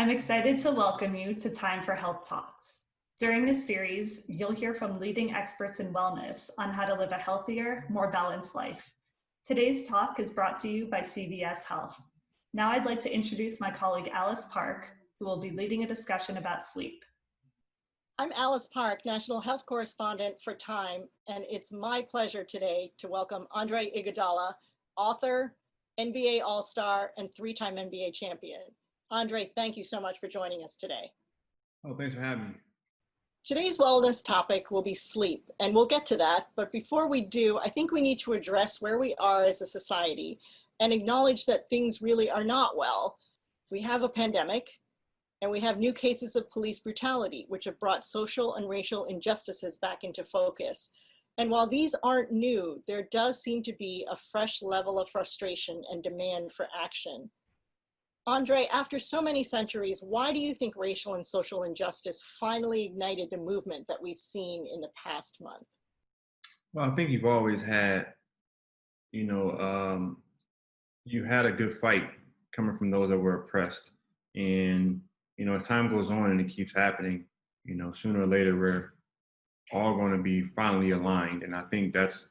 I'm excited to welcome you to Time for Health Talks. During this series, you'll hear from leading experts in wellness on how to live a healthier, more balanced life. Today's talk is brought to you by CVS Health. Now I'd like to introduce my colleague Alice Park, who will be leading a discussion about sleep. I'm Alice Park, National Health Correspondent for Time, and it's my pleasure today to welcome Andre Iguodala, author, NBA All-Star, and three-time NBA champion. Andre, thank you so much for joining us today. Oh, thanks for having me. Today's wellness topic will be sleep, and we'll get to that. But before we do, I think we need to address where we are as a society and acknowledge that things really are not well. We have a pandemic, and we have new cases of police brutality, which have brought social and racial injustices back into focus. And while these aren't new, there does seem to be a fresh level of frustration and demand for action. Andre, after so many centuries, why do you think racial and social injustice finally ignited the movement that we've seen in the past month? Well, I think you've always had, you had a good fight coming from those that were oppressed. And, as time goes on and it keeps happening, sooner or later, we're all going to be finally aligned. And I think that's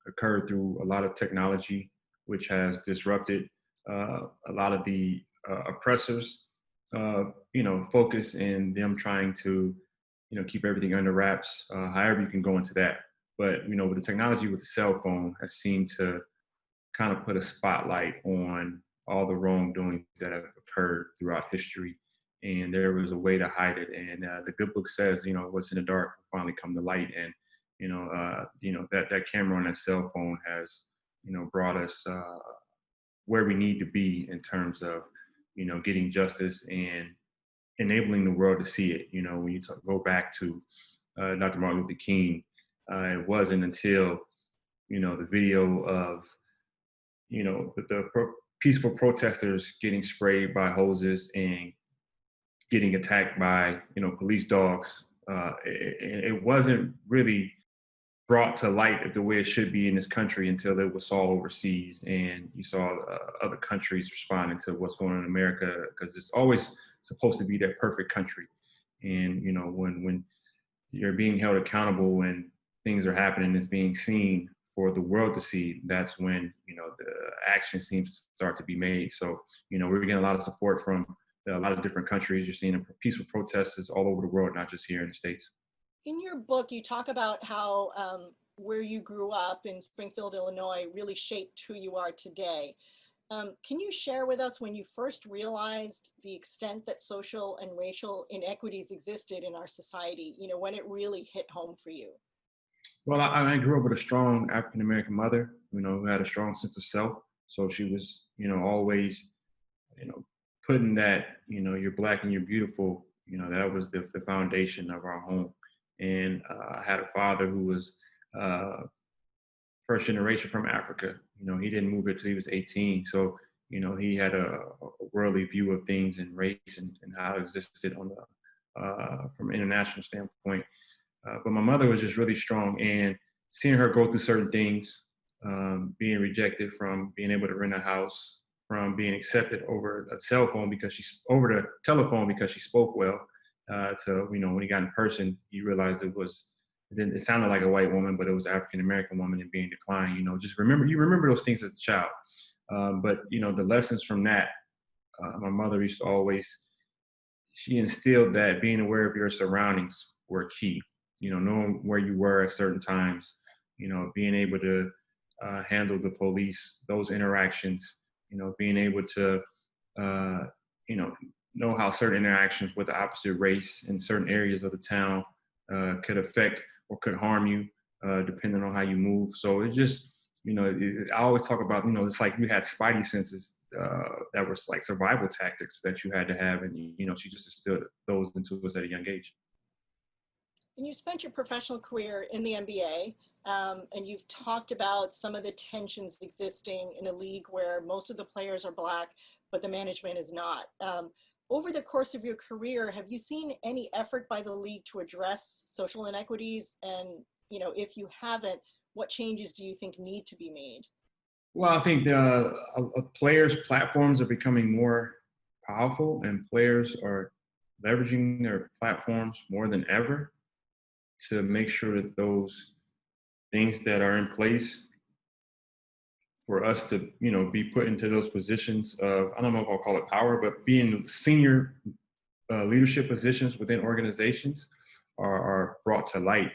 occurred through a lot of technology, which has disrupted a lot of the oppressors, focus in them trying to, keep everything under wraps, however you can go into that. But, with the technology with the cell phone has seemed to kind of put a spotlight on all the wrongdoings that have occurred throughout history. And there was a way to hide it. And the good book says, what's in the dark will finally come to light. And, that camera on that cell phone has, brought us where we need to be in terms of, getting justice and enabling the world to see it. When you go back to Dr. Martin Luther King, it wasn't until, the video of, the peaceful protesters getting sprayed by hoses and getting attacked by, police dogs. It wasn't really brought to light the way it should be in this country until it was saw overseas, and you saw other countries responding to what's going on in America, because it's always supposed to be that perfect country. And when you're being held accountable and things are happening, it's being seen for the world to see, that's when the action seems to start to be made. So we're getting a lot of support from a lot of different countries. You're seeing peaceful protests all over the world, not just here in the States. In your book, you talk about how where you grew up in Springfield, Illinois, really shaped who you are today. Can you share with us when you first realized the extent that social and racial inequities existed in our society, when it really hit home for you? Well, I grew up with a strong African-American mother, who had a strong sense of self. So she was, always, putting that, you're Black and you're beautiful, that was the foundation of our home. And I had a father who was first generation from Africa. He didn't move here till he was 18. So, he had a worldly view of things and race and how it existed on the from an international standpoint. But my mother was just really strong, and seeing her go through certain things, being rejected from being able to rent a house, from being accepted over a cell phone over the telephone because she spoke well, to when he got in person, he realized it sounded like a white woman, but it was an African American woman and being declined. Just remember those things as a child. But the lessons from that, my mother used to always, she instilled that being aware of your surroundings were key. Knowing where you were at certain times, being able to handle the police, those interactions, being able to, know how certain interactions with the opposite race in certain areas of the town could affect or could harm you, depending on how you move. So it just, I always talk about, it's like you had spidey senses that were like survival tactics that you had to have. And, she just instilled those into us at a young age. And you spent your professional career in the NBA, and you've talked about some of the tensions existing in a league where most of the players are Black, but the management is not. Over the course of your career, have you seen any effort by the league to address social inequities? And, if you haven't, what changes do you think need to be made? Well, I think players' platforms are becoming more powerful, and players are leveraging their platforms more than ever to make sure that those things that are in place for us to, be put into those positions of, I don't know if I'll call it power, but being senior leadership positions within organizations are brought to light.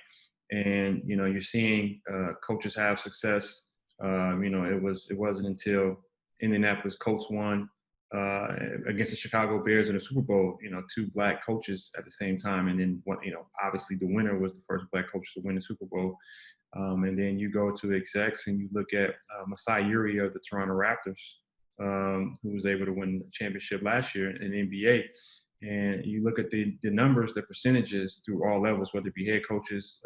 And, you're seeing coaches have success. It wasn't until Indianapolis Colts won against the Chicago Bears in the Super Bowl, two Black coaches at the same time. And then, obviously the winner was the first Black coach to win the Super Bowl. And then you go to execs and you look at Masai Ujiri of the Toronto Raptors, who was able to win the championship last year in the NBA. And you look at the numbers, the percentages through all levels, whether it be head coaches,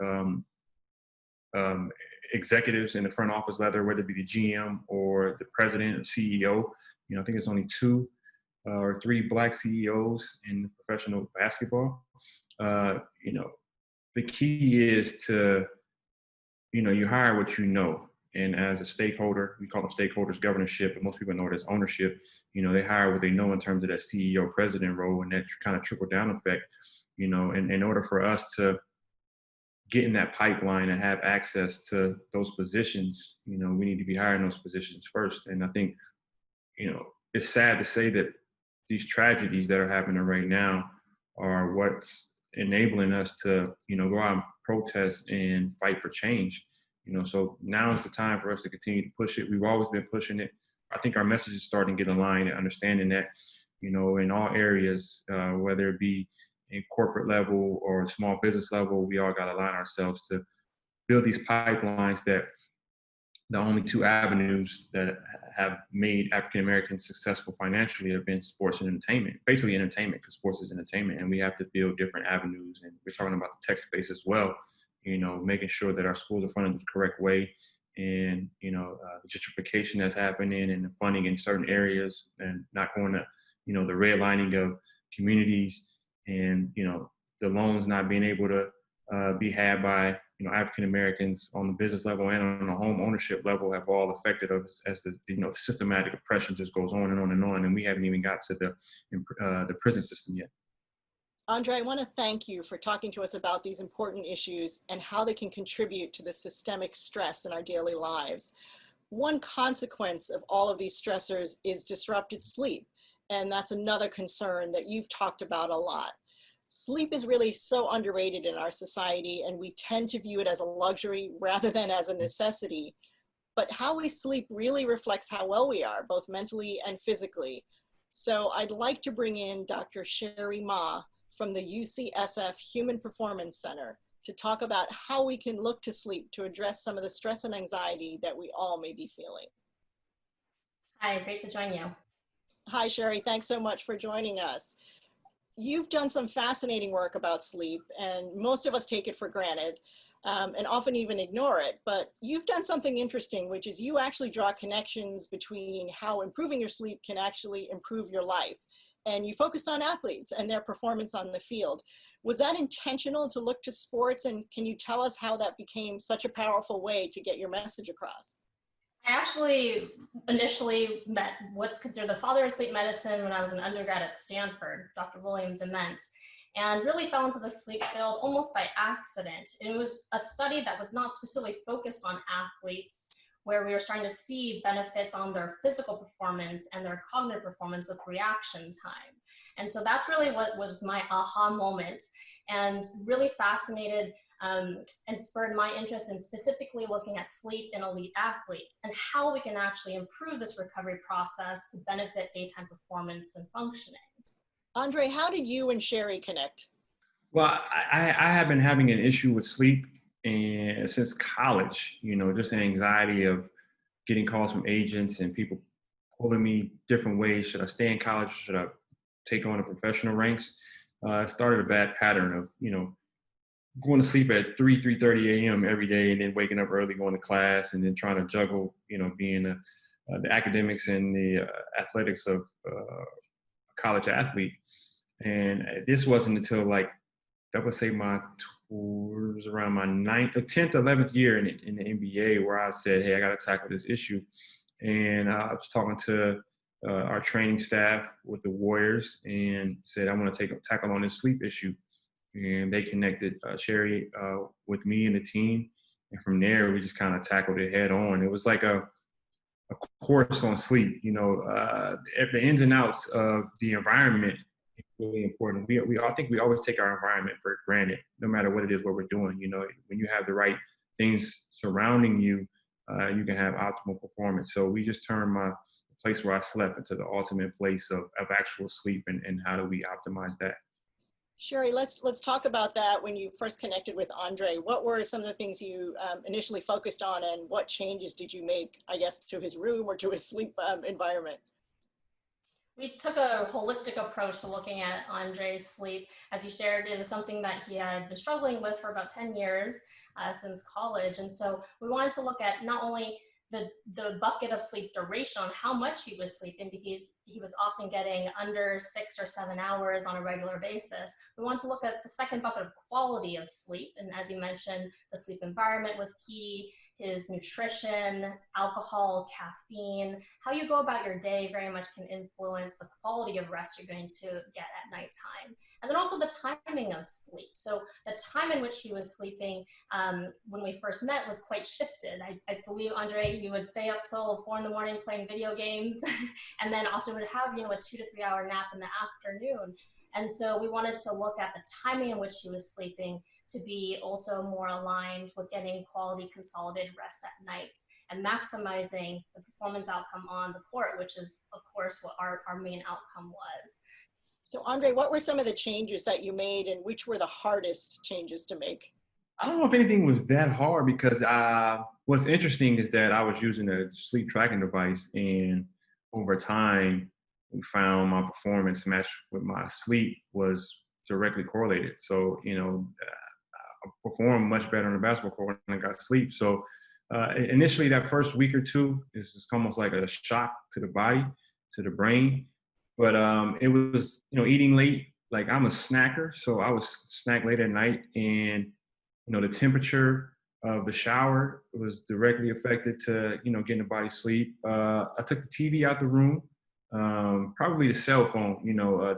executives in the front office leather, whether it be the GM or the president or CEO. I think it's only 2 or 3 Black CEOs in professional basketball. The key is to, you hire what you know. And as a stakeholder, we call them stakeholders, governorship, but most people know it as ownership. They hire what they know in terms of that CEO president role, and that kind of trickle down effect. And in order for us to get in that pipeline and have access to those positions, we need to be hiring those positions first. And I think, it's sad to say that these tragedies that are happening right now are what's enabling us to, go out and protest and fight for change. So now is the time for us to continue to push it. We've always been pushing it. I think our message is starting to get aligned and understanding that, in all areas, whether it be in corporate level or small business level, we all got to align ourselves to build these pipelines that the only 2 avenues that have made African Americans successful financially have been sports and entertainment, basically entertainment, because sports is entertainment, and we have to build different avenues. And we're talking about the tech space as well, making sure that our schools are funded the correct way, and, the gentrification that's happening and the funding in certain areas, and not going to, the redlining of communities, and, the loans not being able to be had by, African Americans on the business level and on the home ownership level have all affected us as the, systematic oppression just goes on and on and on. And we haven't even got to the prison system yet. Andre, I want to thank you for talking to us about these important issues and how they can contribute to the systemic stress in our daily lives. One consequence of all of these stressors is disrupted sleep. And that's another concern that you've talked about a lot. Sleep is really so underrated in our society, and we tend to view it as a luxury rather than as a necessity. But how we sleep really reflects how well we are, both mentally and physically. So I'd like to bring in Dr. Cheri Mah from the UCSF Human Performance Center to talk about how we can look to sleep to address some of the stress and anxiety that we all may be feeling. Hi, great to join you. Hi, Cheri. Thanks so much for joining us. You've done some fascinating work about sleep, and most of us take it for granted and often even ignore it. But you've done something interesting, which is you actually draw connections between how improving your sleep can actually improve your life. And you focused on athletes and their performance on the field. Was that intentional to look to sports? And can you tell us how that became such a powerful way to get your message across? I actually initially met what's considered the father of sleep medicine when I was an undergrad at Stanford, Dr. William Dement, and really fell into the sleep field almost by accident. It was a study that was not specifically focused on athletes, where we were starting to see benefits on their physical performance and their cognitive performance with reaction time. And so that's really what was my aha moment, and really fascinated and spurred my interest in specifically looking at sleep in elite athletes and how we can actually improve this recovery process to benefit daytime performance and functioning. Andre, how did you and Cheri connect? Well, I have been having an issue with sleep and since college, just the anxiety of getting calls from agents and people pulling me different ways. Should I stay in college? Should I take on the professional ranks? I started a bad pattern of, going to sleep at 3:30 a.m. every day, and then waking up early, going to class, and then trying to juggle, being the academics and the athletics of a college athlete. And this wasn't until I would say was around my 10th, 11th year in the NBA, where I said, hey, I got to tackle this issue. And I was talking to our training staff with the Warriors and said, I want to tackle on this sleep issue. And they connected Cheri with me and the team. And from there, we just kind of tackled it head on. It was like a course on sleep. The ins and outs of the environment is really important. I think we always take our environment for granted, no matter what it is, what we're doing. When you have the right things surrounding you, you can have optimal performance. So we just turned my place where I slept into the ultimate place of actual sleep, and how do we optimize that? Cheri, let's talk about that. When you first connected with Andre, what were some of the things you initially focused on, and what changes did you make, I guess, to his room or to his sleep environment? We took a holistic approach to looking at Andre's sleep. As he shared, it was something that he had been struggling with for about 10 years since college. And so we wanted to look at not only the bucket of sleep duration, on how much he was sleeping, because he was often getting under 6 or 7 hours on a regular basis. We want to look at the second bucket of quality of sleep. And as you mentioned, the sleep environment was key. His nutrition, alcohol, caffeine, how you go about your day very much can influence the quality of rest you're going to get at nighttime. And then also the timing of sleep. So the time in which he was sleeping when we first met was quite shifted. I believe, Andre, you would stay up till 4 a.m. playing video games, and then often would have, a 2 to 3 hour nap in the afternoon. And so we wanted to look at the timing in which he was sleeping to be also more aligned with getting quality consolidated rest at night and maximizing the performance outcome on the court, which is, of course, what our main outcome was. So Andre, what were some of the changes that you made, and which were the hardest changes to make? I don't know if anything was that hard, because what's interesting is that I was using a sleep tracking device, and over time, we found my performance matched with my sleep was directly correlated. So, I performed much better on the basketball court when I got sleep. So initially, that first week or two is just almost like a shock to the body, to the brain. But it was, eating late. Like, I'm a snacker, so I would snack late at night, and the temperature of the shower was directly affected to getting the body sleep. I took the TV out the room. Probably the cell phone,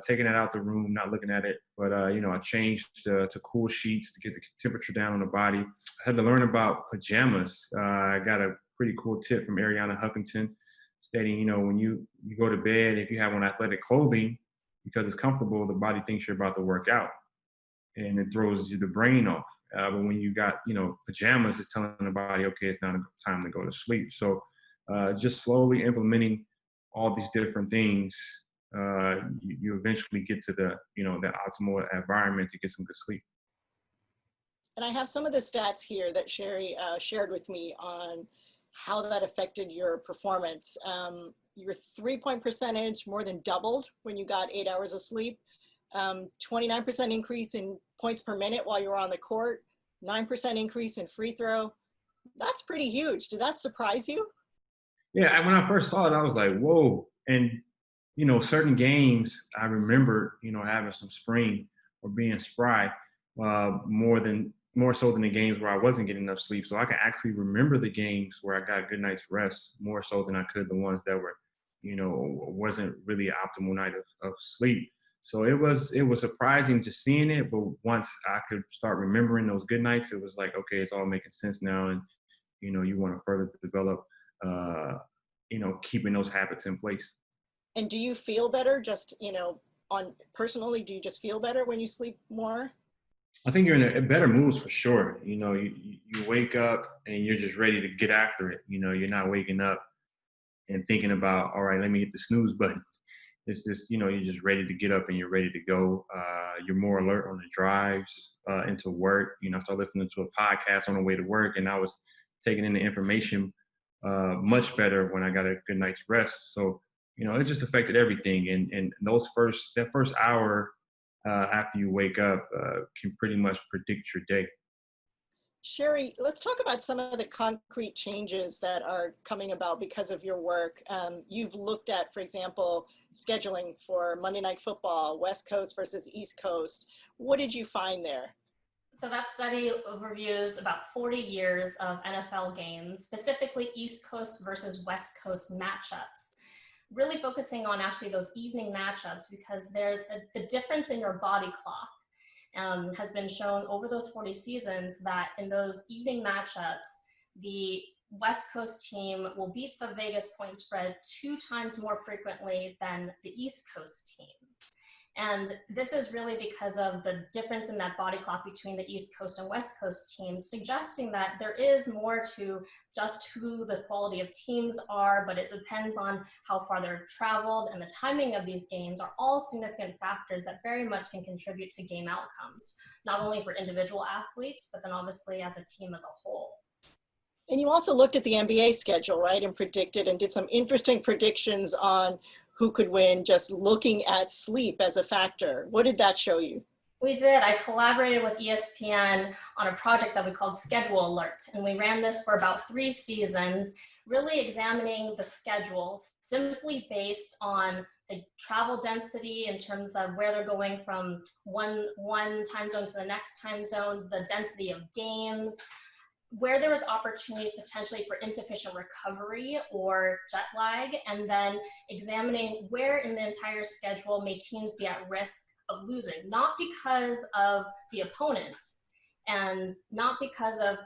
taking it out the room, not looking at it. But, I changed to cool sheets to get the temperature down on the body. I had to learn about pajamas. I got a pretty cool tip from Ariana Huffington stating, when you go to bed, if you have on athletic clothing, because it's comfortable, the body thinks you're about to work out, and it throws the brain off. But when you got, pajamas, it's telling the body, okay, it's not time to go to sleep. So just slowly implementing all these different things, you eventually get to the optimal environment to get some good sleep. And I have some of the stats here that Cheri shared with me on how that affected your performance. Your 3-point percentage more than doubled when you got 8 hours of sleep. 29% increase in points per minute while you were on the court. 9% increase in free throw. That's pretty huge. Did that surprise you? Yeah, when I first saw it, I was like, whoa. And, certain games, I remember, having some spring or being spry more so than the games where I wasn't getting enough sleep. So I can actually remember the games where I got a good night's rest more so than I could the ones that were, wasn't really an optimal night of sleep. So it was surprising just seeing it. But once I could start remembering those good nights, it was like, okay, it's all making sense now. And, you want to further develop keeping those habits in place. And do you feel better just, personally, do you just feel better when you sleep more? I think you're in a better moods for sure. You wake up and you're just ready to get after it. You're not waking up and thinking about, all right, let me hit the snooze button. It's just, you're just ready to get up and you're ready to go. You're more alert on the drives into work. I started listening to a podcast on the way to work, and I was taking in the information much better when I got a good night's rest. So, it just affected everything. And that first hour after you wake up can pretty much predict your day. Cheri, let's talk about some of the concrete changes that are coming about because of your work. You've looked at, for example, scheduling for Monday Night Football, West Coast versus East Coast. What did you find there? So that study overviews about 40 years of NFL games, specifically East Coast versus West Coast matchups. really focusing on actually those evening matchups, because there's the difference in your body clock has been shown over those 40 seasons that in those evening matchups, the West Coast team will beat the Vegas point spread 2 times more frequently than the East Coast teams. And this is really because of the difference in that body clock between the East Coast and West Coast teams, suggesting that there is more to just who the quality of teams are, but it depends on how far they've traveled, and the timing of these games are all significant factors that very much can contribute to game outcomes, not only for individual athletes, but then obviously as a team as a whole. And you also looked at the NBA schedule, right, and predicted and did some interesting predictions on who could win, just looking at sleep as a factor. What did that show you? We did. I collaborated with ESPN on a project that we called Schedule Alert, and we ran this for about 3 seasons, really examining the schedules simply based on the travel density in terms of where they're going from one time zone to the next time zone, the density of games, where there was opportunities potentially for insufficient recovery or jet lag, and then examining where in the entire schedule may teams be at risk of losing, not because of the opponent and not because of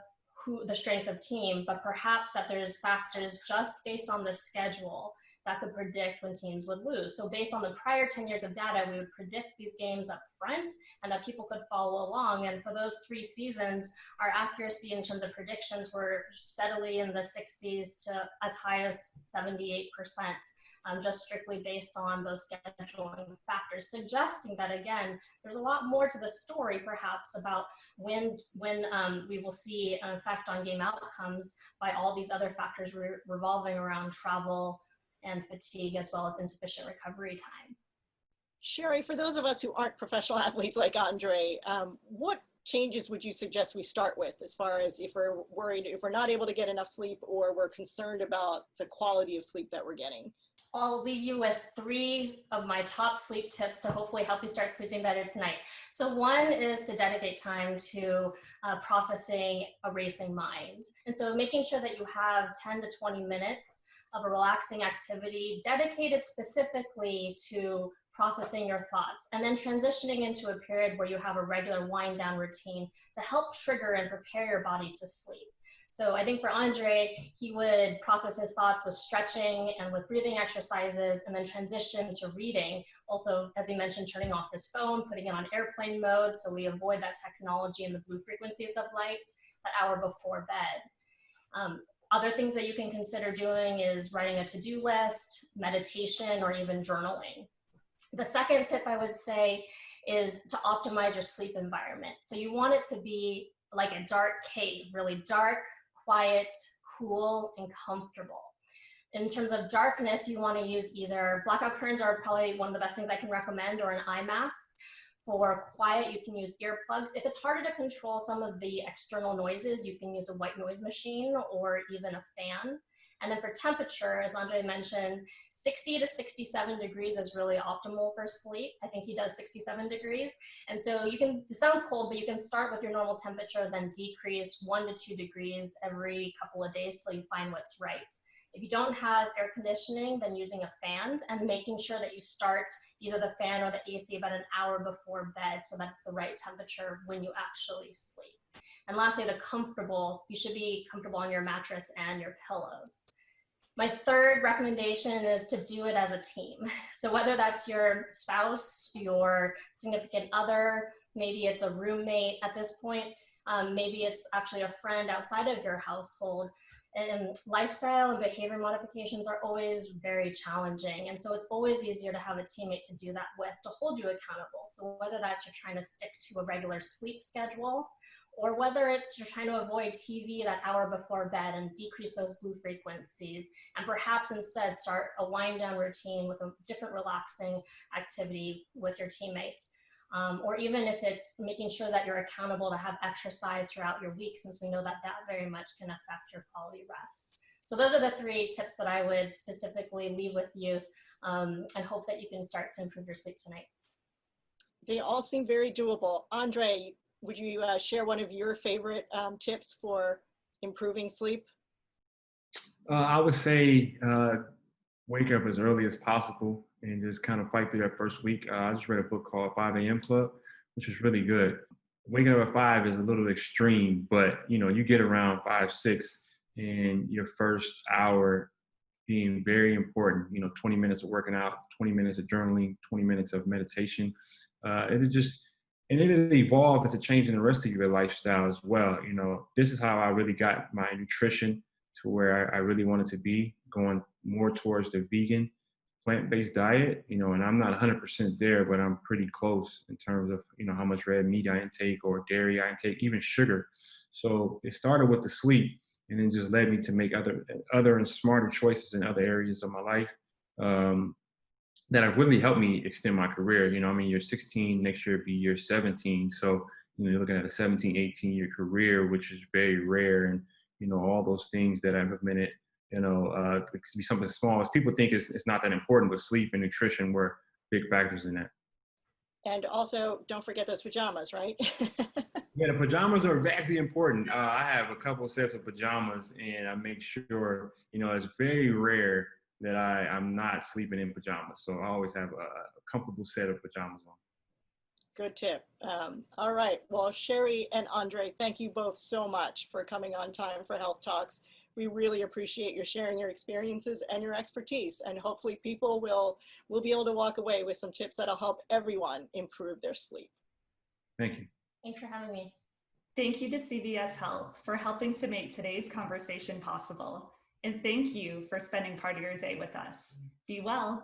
the strength of team, but perhaps that there's factors just based on the schedule that could predict when teams would lose. So based on the prior 10 years of data, we would predict these games up front and that people could follow along. And for those 3 seasons, our accuracy in terms of predictions were steadily in the 60s to as high as 78%, just strictly based on those scheduling factors, suggesting that, again, there's a lot more to the story perhaps about when we will see an effect on game outcomes by all these other factors revolving around travel and fatigue, as well as insufficient recovery time. Cheri, for those of us who aren't professional athletes like Andre, what changes would you suggest we start with, as far as if we're worried, if we're not able to get enough sleep, or we're concerned about the quality of sleep that we're getting? I'll leave you with 3 of my top sleep tips to hopefully help you start sleeping better tonight. So one is to dedicate time to processing a racing mind. And so making sure that you have 10 to 20 minutes of a relaxing activity dedicated specifically to processing your thoughts, and then transitioning into a period where you have a regular wind down routine to help trigger and prepare your body to sleep. So I think for Andre, he would process his thoughts with stretching and with breathing exercises, and then transition to reading. Also, as he mentioned, turning off his phone, putting it on airplane mode, so we avoid that technology and the blue frequencies of light that hour before bed. Other things that you can consider doing is writing a to-do list, meditation, or even journaling. The second tip I would say is to optimize your sleep environment. So you want it to be like a dark cave, really dark, quiet, cool, and comfortable. In terms of darkness, you want to use either blackout curtains are probably one of the best things I can recommend, or an eye mask. For quiet, you can use earplugs. If it's harder to control some of the external noises, you can use a white noise machine or even a fan. And then for temperature, as Andre mentioned, 60 to 67 degrees is really optimal for sleep. I think he does 67 degrees. And so you can, it sounds cold, but you can start with your normal temperature, then decrease 1 to 2 degrees every couple of days till you find what's right. If you don't have air conditioning, then using a fan and making sure that you start either the fan or the AC about an hour before bed, so that's the right temperature when you actually sleep. And lastly, you should be comfortable on your mattress and your pillows. My third recommendation is to do it as a team. So whether that's your spouse, your significant other, maybe it's a roommate at this point, maybe it's actually a friend outside of your household. And lifestyle and behavior modifications are always very challenging. And so it's always easier to have a teammate to do that with, to hold you accountable. So whether that's you're trying to stick to a regular sleep schedule, or whether it's you're trying to avoid TV that hour before bed and decrease those blue frequencies, and perhaps instead start a wind down routine with a different relaxing activity with your teammates. Or even if it's making sure that you're accountable to have exercise throughout your week, since we know that that very much can affect your quality rest. So those are the 3 tips that I would specifically leave with you, and hope that you can start to improve your sleep tonight. They all seem very doable. Andre, would you share one of your favorite tips for improving sleep? I would say wake up as early as possible and just kind of fight through that first week. I just read a book called 5 a.m. Club, which is really good. Waking up at 5 is a little extreme, but you get around 5, 6, and your first hour being very important. 20 minutes of working out, 20 minutes of journaling, 20 minutes of meditation. It'll evolve into changing the rest of your lifestyle as well. This is how I really got my nutrition to where I really wanted to be, going more towards the vegan, plant-based diet, and I'm not 100% there, but I'm pretty close in terms of, how much red meat I intake or dairy I intake, even sugar. So it started with the sleep and then just led me to make other and smarter choices in other areas of my life that have really helped me extend my career. You're 16, next year be year 17. So, you're looking at a 17, 18-year career, which is very rare. And, all those things that I've admitted, it could be something small. As people think it's not that important, but sleep and nutrition were big factors in that. And also, don't forget those pajamas, right? Yeah, the pajamas are vastly important. I have a couple of sets of pajamas, and I make sure, it's very rare that I'm not sleeping in pajamas. So I always have a comfortable set of pajamas on. Good tip. All right. Well, Cheri and Andre, thank you both so much for coming on Time for Health Talks. We really appreciate your sharing your experiences and your expertise. And hopefully people will be able to walk away with some tips that'll help everyone improve their sleep. Thank you. Thanks for having me. Thank you to CVS Health for helping to make today's conversation possible. And thank you for spending part of your day with us. Be well.